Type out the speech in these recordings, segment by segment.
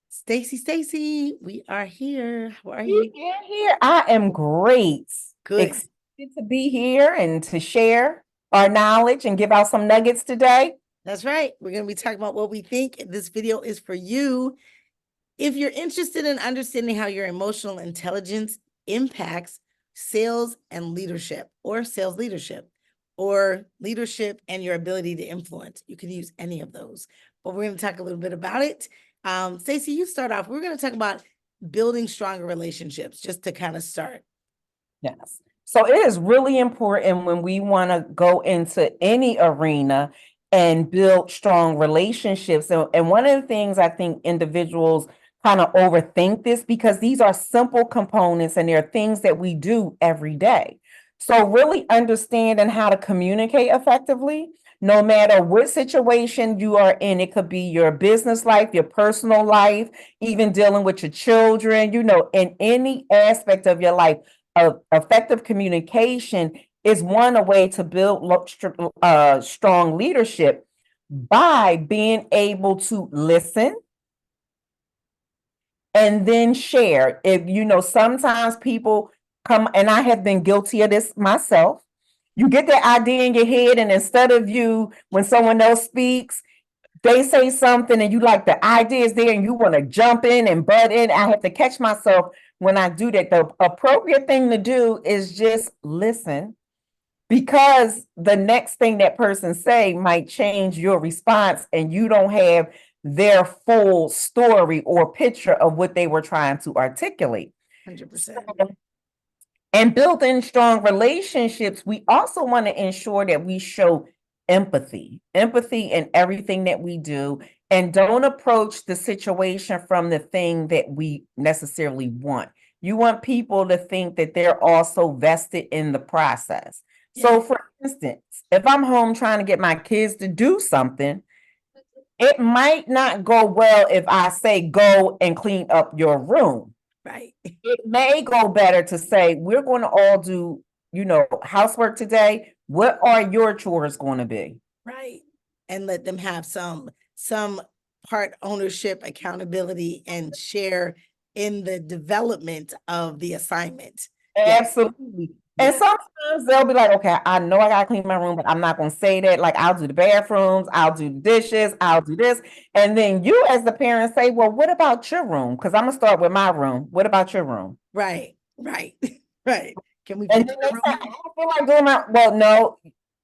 Stacy, we are here. How are You you? get here. I am great. Good. Excited to be here and to share our knowledge and give out some nuggets today. That's right. We're going to be talking about what we think. This video is for you. If you're interested in understanding how your emotional intelligence impacts sales and leadership, or sales leadership, or leadership and your ability to influence, you can use any of those. But we're going to talk a little bit about it. Stacy, you start off. We're going to talk about building stronger relationships, just to kind of start. Yes. So it is really important when we want to go into any arena and build strong relationships. And one of the things I think individuals kind of overthink this because these are simple components and they're things that we do every day. So really understanding how to communicate effectively, no matter what situation you are in, it could be your business life, your personal life, even dealing with your children, in any aspect of your life of effective communication is one way to build strong leadership by being able to listen and then share. If sometimes people come, and I have been guilty of this myself. You get that idea in your head, and instead of you, when someone else speaks, they say something and you like the idea is there and you want to jump in and butt in. I have to catch myself when I do that. The appropriate thing to do is just listen because the next thing that person say might change your response and you don't have their full story or picture of what they were trying to articulate. 100%. And building strong relationships, we also want to ensure that we show empathy in everything that we do, and don't approach the situation from the thing that we necessarily want. You want people to think that they're also vested in the process. So, for instance, if I'm home trying to get my kids to do something, it might not go well if I say, go and clean up your room. Right. It may go better to say, we're going to all do, housework today. What are your chores going to be? Right. And let them have some part ownership, accountability, and share in the development of the assignment. Yeah. Absolutely. And Yeah. sometimes they'll be like, okay, I know I gotta clean my room, but I'm not gonna say that. Like, I'll do the bathrooms, I'll do the dishes, I'll do this. And then you, as the parent, say, well, what about your room? Because I'm gonna start with my room. What about your room? Right. Right. Right. Can we And fix then they your say, I room? don't feel like doing my, well, no,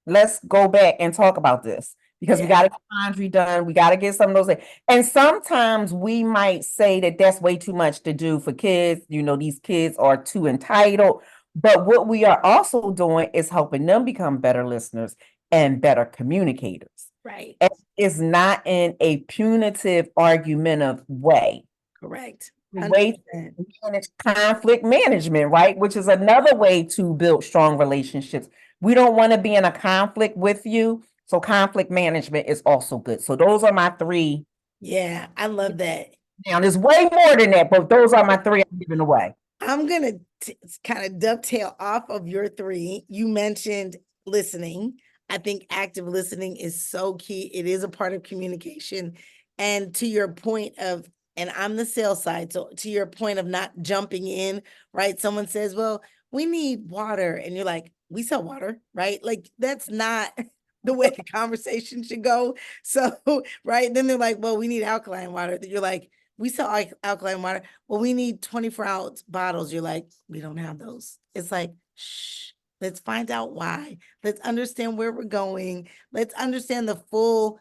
let's go back and talk about this because we Yeah. got to get laundry done. We got to get some of those things. And sometimes we might say that that's way too much to do for kids. These kids are too entitled. But what we are also doing is helping them become better listeners and better communicators. Right. And it's not in a punitive, argumentative way. Correct. Way 100%. to manage conflict management, right? Which is another way to build strong relationships. We don't want to be in a conflict with you. So conflict management is also good. So those are my three. Yeah, I love that. Now there's way more than that, but those are my three I'm giving away. I'm going to kind of dovetail off of your three. You mentioned listening. I think active listening is so key. It is a part of communication. And to your point of, and I'm the sales side, so to your point of not jumping in, right? Someone says, well, we need water. And you're like, we sell water, right? Like, that's not the way the conversation should go. So, right. Then they're like, well, we need alkaline water. You're like, we sell alkaline water. Well, we need 24-ounce bottles. You're like, we don't have those. It's like, shh, let's find out why. Let's understand where we're going. Let's understand the full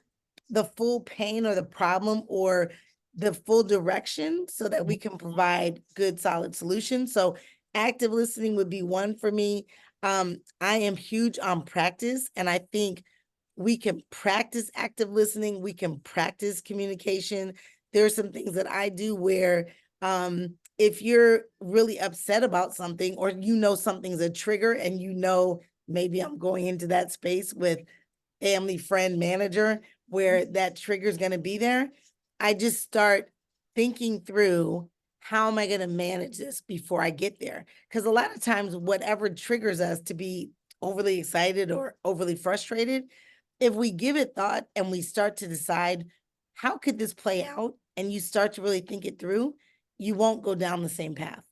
pain or the problem or the full direction so that we can provide good, solid solutions. So active listening would be one for me. I am huge on practice, and I think we can practice active listening. We can practice communication. There are some things that I do where if you're really upset about something or something's a trigger and maybe I'm going into that space with family, friend, manager where that trigger is going to be there, I just start thinking through how am I going to manage this before I get there? Because a lot of times, whatever triggers us to be overly excited or overly frustrated, if we give it thought and we start to decide how could this play out? And you start to really think it through, you won't go down the same path.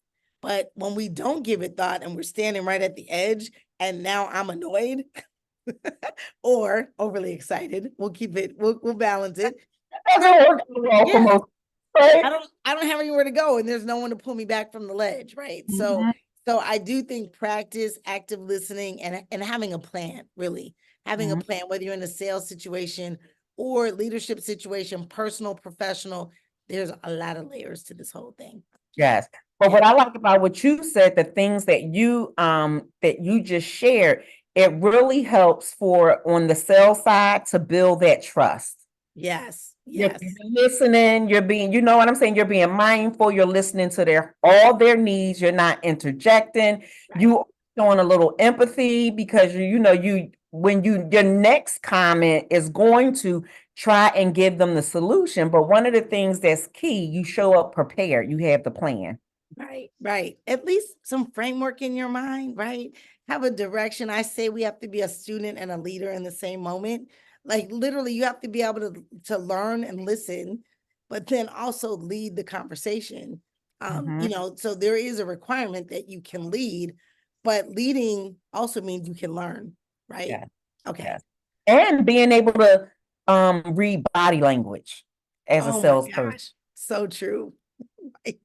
But when we don't give it thought and we're standing right at the edge, and now I'm annoyed or overly excited, we'll balance it. Doesn't work so well for Yeah. most, right? I don't have anywhere to go and there's no one to pull me back from the ledge, right? Mhm. So I do think practice, active listening, and having a plan, really. Having a Mhm. plan, whether you're in a sales situation or leadership situation, personal, professional, there's a lot of layers to this whole thing. Yes. But Yeah. what I like about what you said, the things that you just shared, it really helps for on the sales side to build that trust. Yes. You're Yes. listening, you're being, you know what I'm saying? You're being mindful, you're listening to all their needs, you're not interjecting, Right. you showing a little empathy because your next comment is going to try and give them the solution. But one of the things that's key, you show up prepared, you have the plan. Right, right. At least some framework in your mind, right? Have a direction. I say we have to be a student and a leader in the same moment. Like literally, you have to be able to learn and listen, but then also lead the conversation. Mhm. So there is a requirement that you can lead, but leading also means you can learn, right? Yeah, Okay. yes. And being able to read body language as a Oh my salesperson. gosh, so true. Right.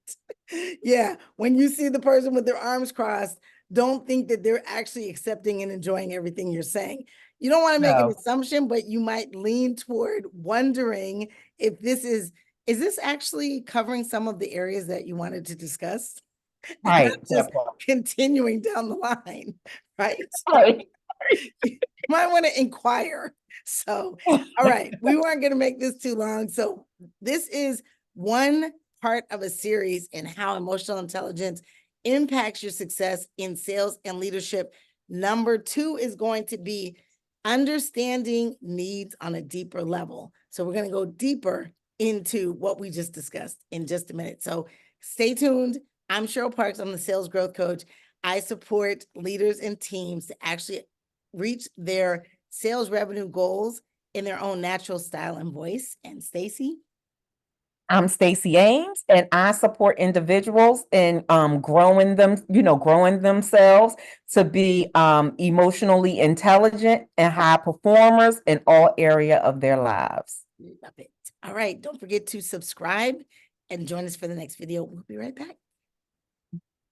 Yeah, when you see the person with their arms crossed, don't think that they're actually accepting and enjoying everything you're saying. You don't want to make an No. assumption, but you might lean toward wondering if is this actually covering some of the areas that you wanted to discuss? And not Right. just That part. continuing down the line, right? Right. You might want to inquire. So, all right, we weren't going to make this too long. So, this is one part of a series in how emotional intelligence impacts your success in sales and leadership. Number two is going to be understanding needs on a deeper level. So, we're going to go deeper into what we just discussed in just a minute. So, stay tuned. I'm Cheryl Parks. I'm the sales growth coach. I support leaders and teams to actually reach their sales revenue goals in their own natural style and voice. And Stacy? I'm Stacey Ames, and I support individuals in growing themselves to be emotionally intelligent and high performers in all area of their lives. Love it. All right. Don't forget to subscribe and join us for the next video. We'll be right back.